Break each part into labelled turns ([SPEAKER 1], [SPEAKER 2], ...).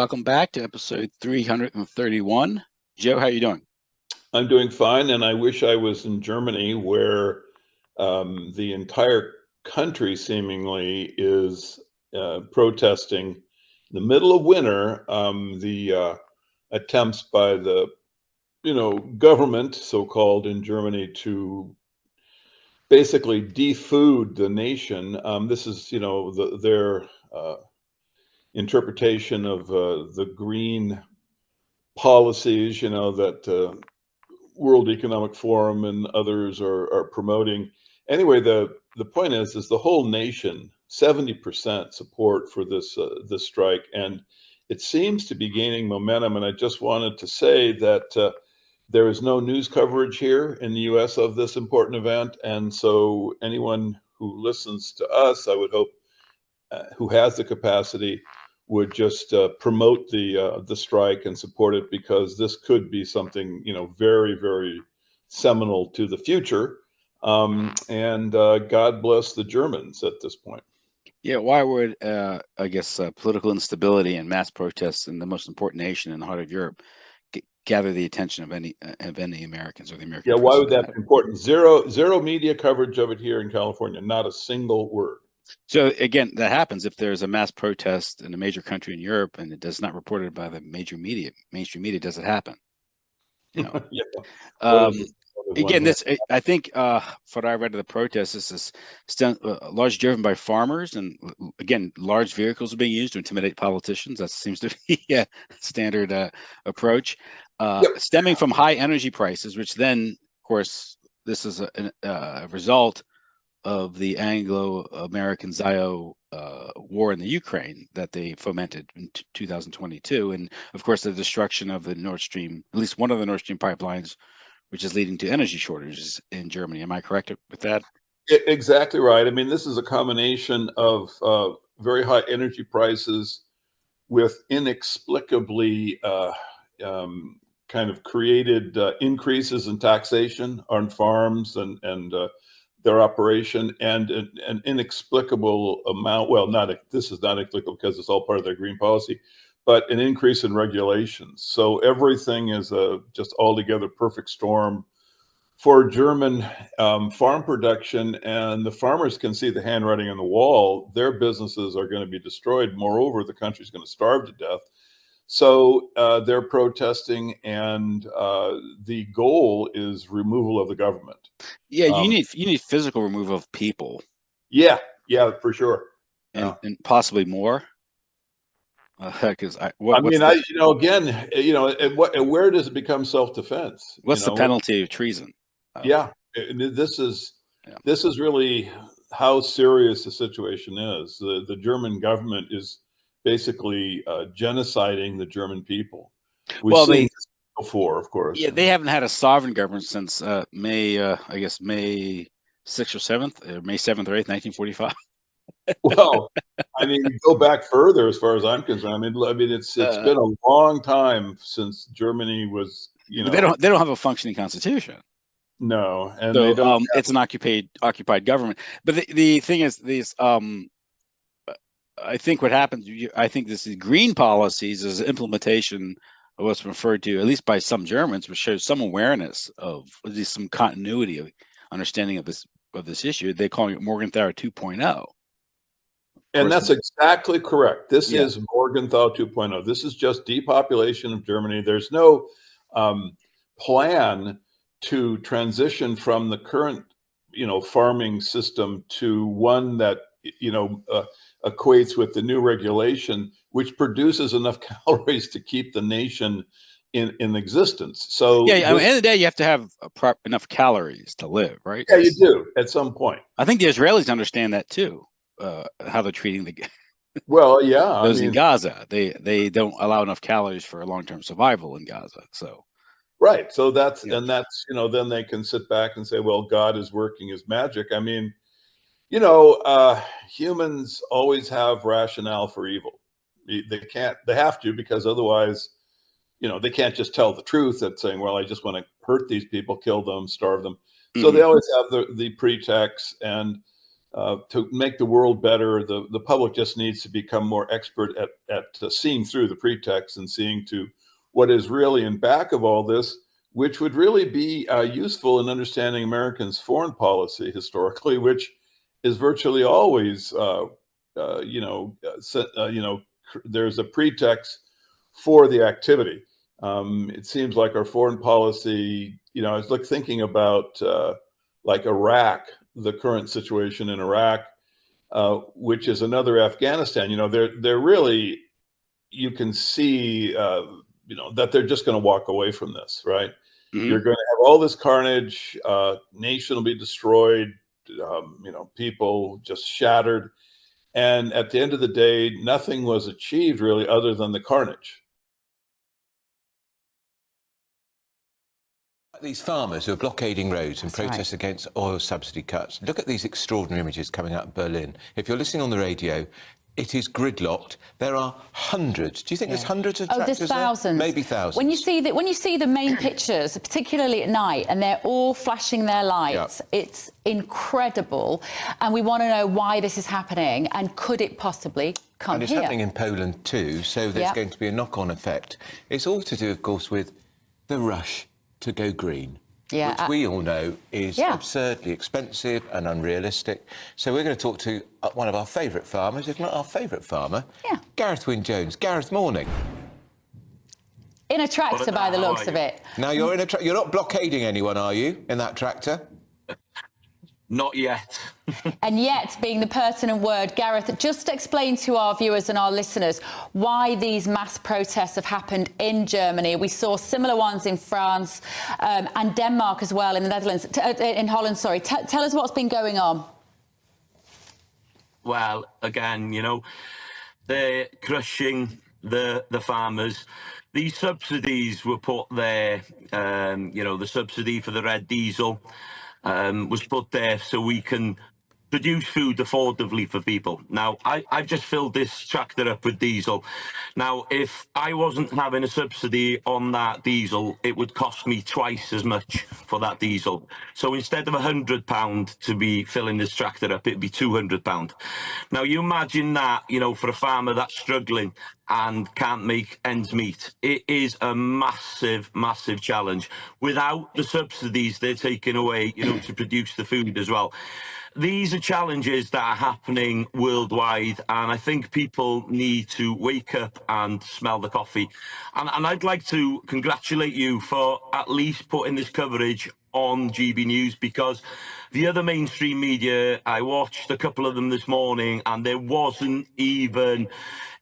[SPEAKER 1] welcome back to episode 331. Joe, how you doing?
[SPEAKER 2] I'm doing fine, and I wish I was in Germany, where the entire country seemingly is protesting in the middle of winter. The attempts by the government, so-called, in Germany to basically defood the nation. This is their interpretation of the green policies, that World Economic Forum and others are promoting. Anyway, the point is the whole nation, 70% support for this strike, and it seems to be gaining momentum. And I just wanted to say that there is no news coverage here in the U.S. of this important event, and so anyone who listens to us, I would hope, who has the capacity, would just promote the strike and support it, because this could be something very, very seminal to the future. And God bless the Germans at this point.
[SPEAKER 1] Yeah, why would I guess political instability and mass protests in the most important nation in the heart of Europe gather the attention of any Americans or the American?
[SPEAKER 2] Yeah, why would that be important? Zero media coverage of it here in California. Not a single word.
[SPEAKER 1] So again, that happens if there's a mass protest in a major country in Europe and it does not reported by the mainstream media. Does it happen?
[SPEAKER 2] Yeah.
[SPEAKER 1] Again, this I think from what I read of the protest, this is largely driven by farmers, and again, large vehicles are being used to intimidate politicians. That seems to be a standard approach, stemming from high energy prices, which then, of course, this is a result of the Anglo-American Zio war in the Ukraine that they fomented in 2022, and of course the destruction of the Nord Stream, at least one of the Nord Stream pipelines, which is leading to energy shortages in Germany. Am I correct with that?
[SPEAKER 2] Exactly right. I mean, this is a combination of very high energy prices with inexplicably kind of created increases in taxation on farms and their operation, and an inexplicable amount. Well, this is not inexplicable because it's all part of their green policy, but an increase in regulations. So everything is a just altogether perfect storm for German farm production, and the farmers can see the handwriting on the wall. Their businesses are going to be destroyed. Moreover, the country's going to starve to death. So they're protesting, and the goal is removal of the government.
[SPEAKER 1] Yeah, you need physical removal of people.
[SPEAKER 2] Yeah, for sure,
[SPEAKER 1] and possibly more. Because
[SPEAKER 2] where does it become self-defense?
[SPEAKER 1] What's the penalty of treason?
[SPEAKER 2] This is really how serious the situation is. The German government is basically genociding the German people. We've seen this before, of course.
[SPEAKER 1] Yeah, they haven't had a sovereign government since May 6th or 7th, or May 7th or 8th, 1945.
[SPEAKER 2] Well, I mean, go back further as far as I'm concerned. I mean, it's been a long time since Germany was,
[SPEAKER 1] They don't have a functioning constitution.
[SPEAKER 2] No, and
[SPEAKER 1] so,
[SPEAKER 2] they don't.
[SPEAKER 1] It's an occupied government. But the thing is, these I think what happens, I think this is green policies is implementation of what's referred to, at least by some Germans, which shows some awareness of at least some continuity of understanding of this issue. They're calling it Morgenthau 2.0.
[SPEAKER 2] And that's exactly correct. This is Morgenthau 2.0. This is just depopulation of Germany. There's no plan to transition from the current, farming system to one that, equates with the new regulation, which produces enough calories to keep the nation in existence. So
[SPEAKER 1] at the end of the day, you have to have enough calories to live, right?
[SPEAKER 2] Yeah, you do at some point.
[SPEAKER 1] I think the Israelis understand that too. How they're treating
[SPEAKER 2] those
[SPEAKER 1] in Gaza. They don't allow enough calories for long-term survival in Gaza. So
[SPEAKER 2] right. So that's then they can sit back and say, well, God is working his magic. I mean, humans always have rationale for evil. They have to, because otherwise, they can't just tell the truth and saying, well, I just want to hurt these people, kill them, starve them. So they always have the pretext. And to make the world better. The public just needs to become more expert at seeing through the pretext and seeing to what is really in back of all this, which would really be useful in understanding Americans' foreign policy historically, which is virtually always, there's a pretext for the activity. It seems like our foreign policy, I was like thinking about like Iraq, the current situation in Iraq, which is another Afghanistan. They're really, you can see, that they're just going to walk away from this, right?
[SPEAKER 1] Mm-hmm.
[SPEAKER 2] You're going to have all this carnage, nation will be destroyed, people just shattered. And at the end of the day, nothing was achieved really other than the carnage.
[SPEAKER 3] These farmers who are blockading roads and protest against oil subsidy cuts. Look at these extraordinary images coming out of Berlin. If you're listening on the radio, it is gridlocked. There are hundreds. Do you think there's hundreds of tractors
[SPEAKER 4] there's thousands.
[SPEAKER 3] there? Maybe thousands.
[SPEAKER 4] When you see the main pictures, particularly at night, and they're all flashing their lights, it's incredible. And we want to know why this is happening and could it possibly come
[SPEAKER 3] here? And it's happening in Poland too, so there's going to be a knock-on effect. It's all to do, of course, with the rush to go green, which we all know is absurdly expensive and unrealistic. So we're going to talk to one of our favourite farmers, if not our favourite farmer, Gareth Wyn-Jones. Gareth, morning.
[SPEAKER 4] In a tractor, by the looks of it.
[SPEAKER 3] Now, you're in a you're not blockading anyone, are you, in that tractor?
[SPEAKER 5] Not yet.
[SPEAKER 4] And yet, being the pertinent word, Gareth, just explain to our viewers and our listeners why these mass protests have happened in Germany. We saw similar ones in France and Denmark as well, in the Netherlands, in Holland, sorry. Tell us what's been going on.
[SPEAKER 5] Well, again, they're crushing the farmers. These subsidies were put there, the subsidy for the red diesel was put there so we can produce food affordably for people. Now, I've just filled this tractor up with diesel. Now, if I wasn't having a subsidy on that diesel, it would cost me twice as much for that diesel. So instead of £100 to be filling this tractor up, it'd be £200. Now, you imagine that, for a farmer that's struggling and can't make ends meet. It is a massive, massive challenge. Without the subsidies they're taking away, to produce the food as well. These are challenges that are happening worldwide, and I think people need to wake up and smell the coffee. And I'd like to congratulate you for at least putting this coverage on GB News, because the other mainstream media, I watched a couple of them this morning, and there wasn't even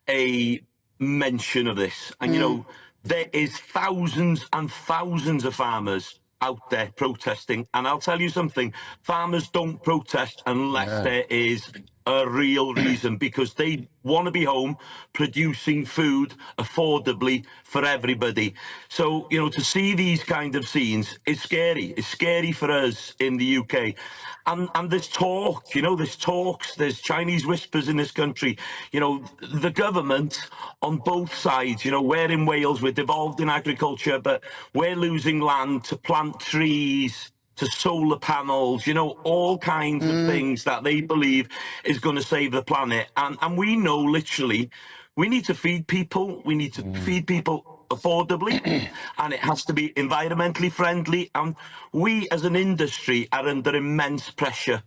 [SPEAKER 5] a mention of this. And there is thousands and thousands of farmers out there protesting, and I'll tell you something, farmers don't protest unless there is a real reason, because they want to be home producing food affordably for everybody. So, to see these kind of scenes is scary. It's scary for us in the UK. And there's talk, there's Chinese whispers in this country. The government on both sides, we're in Wales, we're devolved in agriculture, but we're losing land to plant trees, to solar panels, all kinds of things that they believe is going to save the planet. And we know literally we need to feed people. We need to feed people affordably, and it has to be environmentally friendly. And we as an industry are under immense pressure.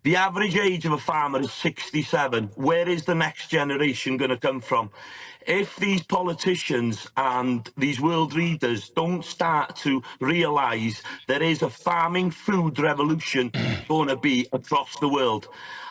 [SPEAKER 5] The average age of a farmer is 67. Where is the next generation going to come from? If these politicians and these world leaders don't start to realise there is a farming food revolution going to be across the world,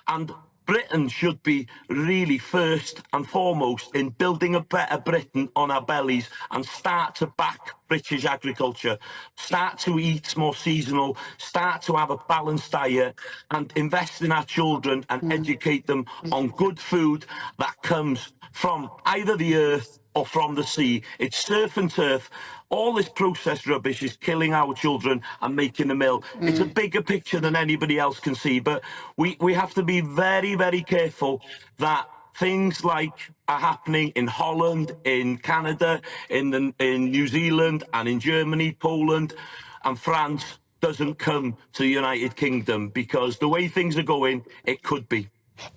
[SPEAKER 5] and Britain should be really first and foremost in building a better Britain on our bellies and start to back British agriculture, start to eat more seasonal, start to have a balanced diet and invest in our children and educate them on good food that comes from either the earth or from the sea. It's surf and turf. All this processed rubbish is killing our children and making them ill. It's a bigger picture than anybody else can see, but we have to be very, very careful that things like are happening in Holland, in Canada, in New Zealand and in Germany, Poland and France doesn't come to the United Kingdom, because the way things are going, it could be.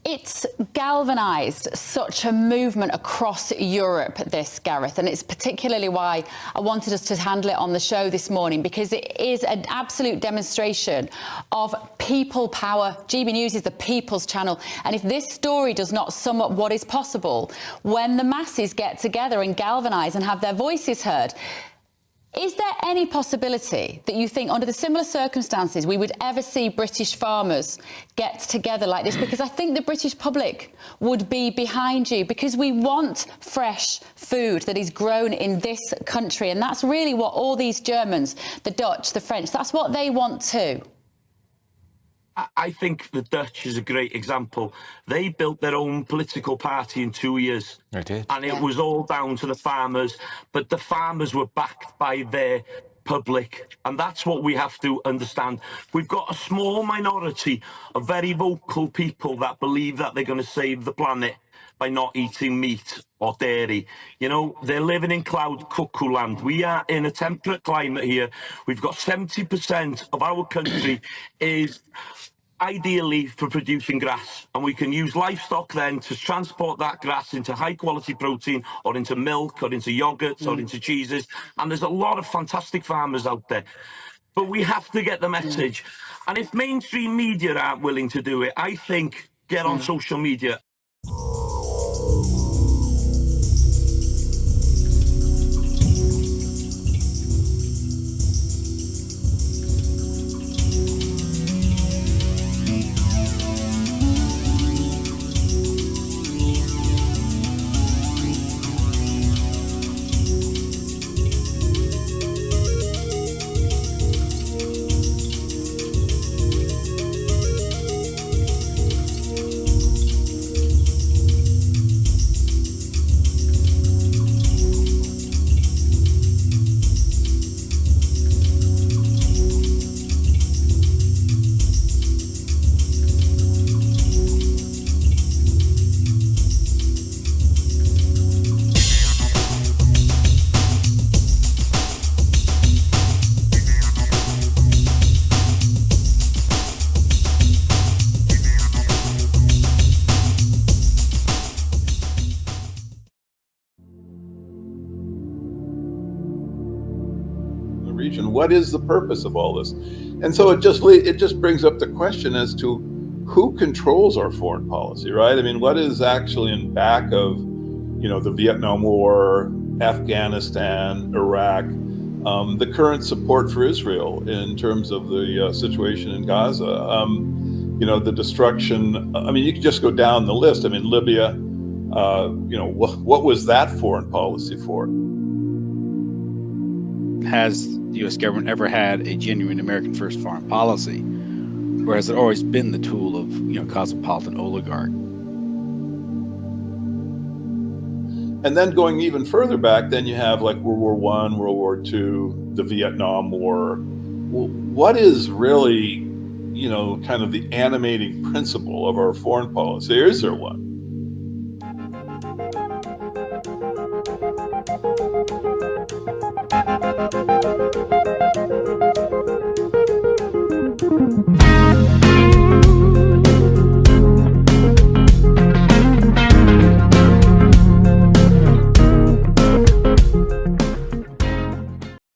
[SPEAKER 4] It's galvanised such a movement across Europe, this, Gareth, and it's particularly why I wanted us to handle it on the show this morning, because it is an absolute demonstration of people power. GB News is the people's channel, and if this story does not sum up what is possible when the masses get together and galvanise and have their voices heard, is there any possibility that you think, under the similar circumstances, we would ever see British farmers get together like this? Because I think the British public would be behind you, because we want fresh food that is grown in this country. And that's really what all these Germans, the Dutch, the French, that's what they want too.
[SPEAKER 5] I think the Dutch is a great example. They built their own political party in 2 years.
[SPEAKER 3] They did.
[SPEAKER 5] And it was all down to the farmers, but the farmers were backed by their public. And that's what we have to understand. We've got a small minority of very vocal people that believe that they're going to save the planet by not eating meat or dairy. You know, they're living in cloud cuckoo land. We are in a temperate climate here. We've got 70% of our country is ideally for producing grass, and we can use livestock then to transport that grass into high quality protein, or into milk, or into yogurts, or into cheeses. And there's a lot of fantastic farmers out there, but we have to get the message. And if mainstream media aren't willing to do it, I think get on social media.
[SPEAKER 2] Region. What is the purpose of all this? And so it just brings up the question as to who controls our foreign policy, right? I mean, what is actually in back of, you know, the Vietnam War, Afghanistan, Iraq, the current support for Israel in terms of the situation in Gaza, you know, the destruction. I mean, you can just go down the list. I mean, Libya, you know, what was that foreign policy for?
[SPEAKER 1] Has the U.S. government ever had a genuine American first foreign policy, or has it always been the tool of, you know, cosmopolitan oligarch?
[SPEAKER 2] And then going even further back, then you have like World War I, World War II, the Vietnam War. What is really, you know, kind of the animating principle of our foreign policy? Or is there one?